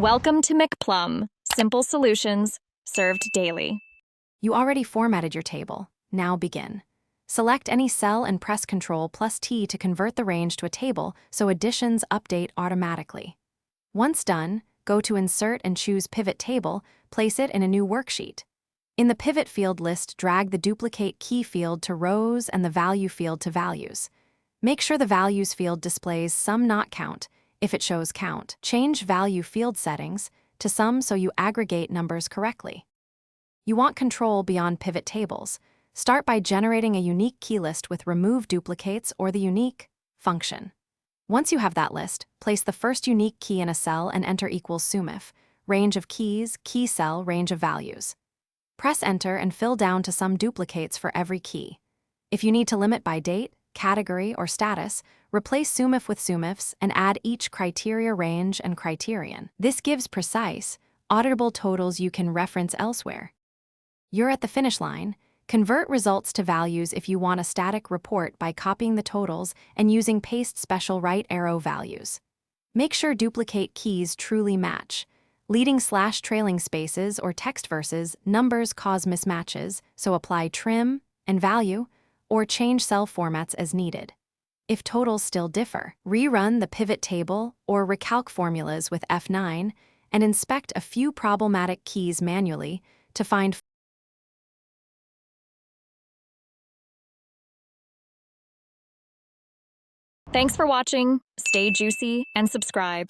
Welcome to McPlum, simple solutions served daily. You already formatted your table. Now begin. Select any cell and press Ctrl+T to convert the range to a table so additions update automatically. Once done, go to Insert and choose Pivot Table, place it in a new worksheet. In the Pivot field list, drag the Duplicate Key field to rows and the Value field to values. Make sure the Values field displays Sum Not Count. If it shows Count, change Value field settings to Sum so you aggregate numbers correctly. You want control beyond pivot tables. Start by generating a unique key list with Remove Duplicates or the Unique function. Once you have that list, place the first unique key in a cell and enter equals SUMIF, range of keys, key cell, range of values. Press Enter and fill down to some duplicates for every key. If you need to limit by date, category, or status, replace SUMIF with SUMIFs and add each criteria range and criterion. This gives precise, auditable totals you can reference elsewhere. You're at the finish line. Convert results to values if you want a static report by copying the totals and using Paste Special Right Arrow Values. Make sure duplicate keys truly match. Leading/trailing spaces or text versus numbers cause mismatches, so apply trim and value or change cell formats as needed. If totals still differ, rerun the pivot table or recalc formulas with F9 and inspect a few problematic keys manually to find. Thanks for watching. Stay juicy and subscribe.